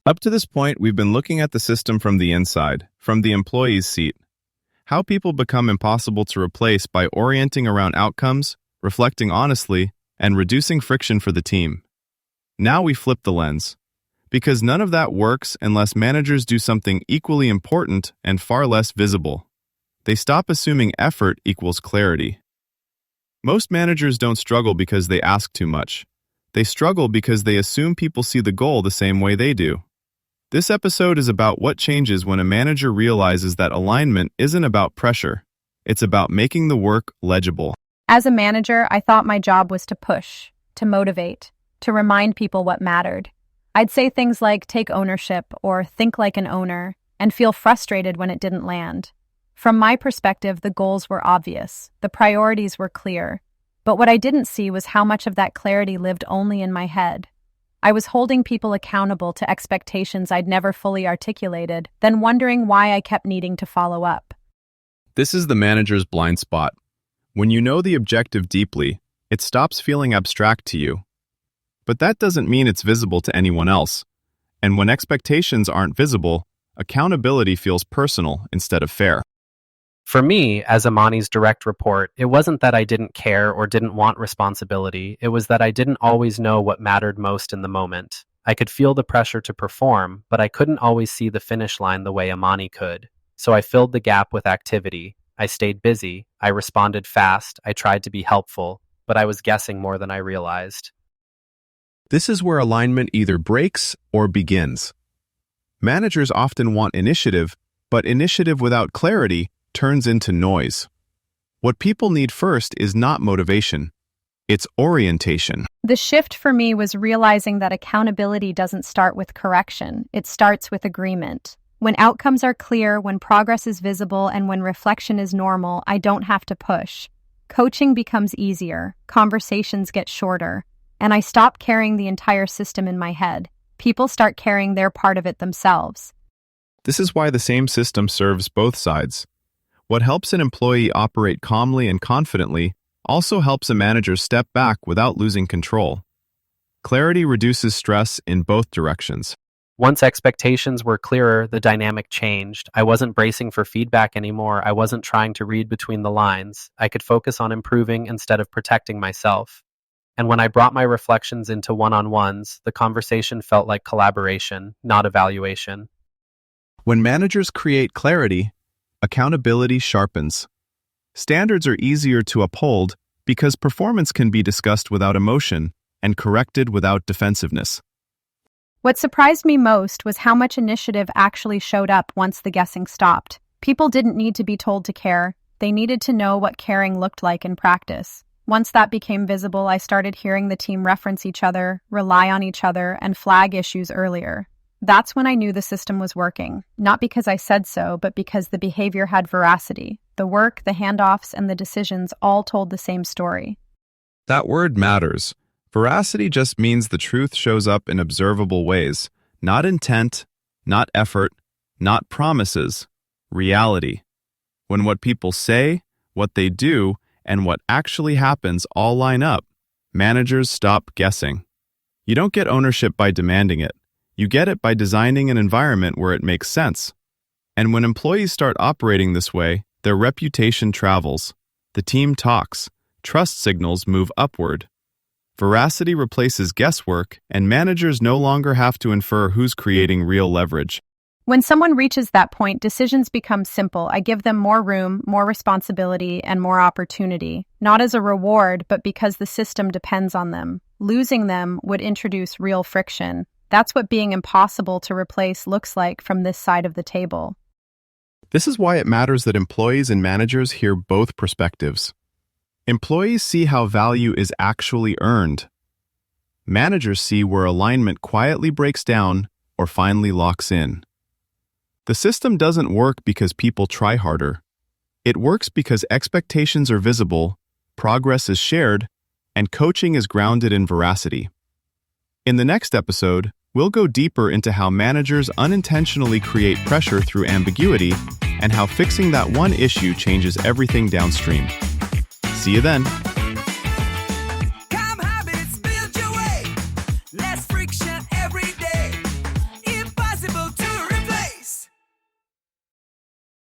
Up to this point, we've been looking at the system from the inside, from the employee's seat. How people become impossible to replace by orienting around outcomes, reflecting honestly, and reducing friction for the team. Now we flip the lens. Because none of that works unless managers do something equally important and far less visible. They stop assuming effort equals clarity. Most managers don't struggle because they ask too much. They struggle because they assume people see the goal the same way they do. This episode is about what changes when a manager realizes that alignment isn't about pressure. It's about making the work legible. As a manager, I thought my job was to push, to motivate, to remind people what mattered. I'd say things like take ownership or think like an owner and feel frustrated when it didn't land. From my perspective, the goals were obvious, the priorities were clear, but what I didn't see was how much of that clarity lived only in my head. I was holding people accountable to expectations I'd never fully articulated, then wondering why I kept needing to follow up. This is the manager's blind spot. When you know the objective deeply, it stops feeling abstract to you. But that doesn't mean it's visible to anyone else. And when expectations aren't visible, accountability feels personal instead of fair. For me, as Amani's direct report, it wasn't that I didn't care or didn't want responsibility. It was that I didn't always know what mattered most in the moment. I could feel the pressure to perform, but I couldn't always see the finish line the way Amani could. So I filled the gap with activity. I stayed busy. I responded fast. I tried to be helpful, but I was guessing more than I realized. This is where alignment either breaks or begins. Managers often want initiative, but initiative without clarity turns into noise. What people need first is not motivation. It's orientation. The shift for me was realizing that accountability doesn't start with correction. It starts with agreement. When outcomes are clear, when progress is visible, and when reflection is normal, I don't have to push. Coaching becomes easier, conversations get shorter, and I stop carrying the entire system in my head. People start carrying their part of it themselves. This is why the same system serves both sides. What helps an employee operate calmly and confidently also helps a manager step back without losing control. Clarity reduces stress in both directions. Once expectations were clearer, the dynamic changed. I wasn't bracing for feedback anymore. I wasn't trying to read between the lines. I could focus on improving instead of protecting myself. And when I brought my reflections into one-on-ones, the conversation felt like collaboration, not evaluation. When managers create clarity, accountability sharpens. Standards are easier to uphold because performance can be discussed without emotion and corrected without defensiveness. What surprised me most was how much initiative actually showed up once the guessing stopped. People didn't need to be told to care. They needed to know what caring looked like in practice. Once that became visible, I started hearing the team reference each other, rely on each other, and flag issues earlier. That's when I knew the system was working, not because I said so, but because the behavior had veracity. The work, the handoffs, and the decisions all told the same story. That word matters. Veracity just means the truth shows up in observable ways, not intent, not effort, not promises, reality. When what people say, what they do, and what actually happens all line up, managers stop guessing. You don't get ownership by demanding it. You get it by designing an environment where it makes sense. And when employees start operating this way, their reputation travels. The team talks. Trust signals move upward. Veracity replaces guesswork, and managers no longer have to infer who's creating real leverage. When someone reaches that point, decisions become simple. I give them more room, more responsibility, and more opportunity, not as a reward, but because the system depends on them. Losing them would introduce real friction. That's what being impossible to replace looks like from this side of the table. This is why it matters that employees and managers hear both perspectives. Employees see how value is actually earned. Managers see where alignment quietly breaks down or finally locks in. The system doesn't work because people try harder. It works because expectations are visible, progress is shared, and coaching is grounded in veracity. In the next episode, we'll go deeper into how managers unintentionally create pressure through ambiguity and how fixing that one issue changes everything downstream. See you then.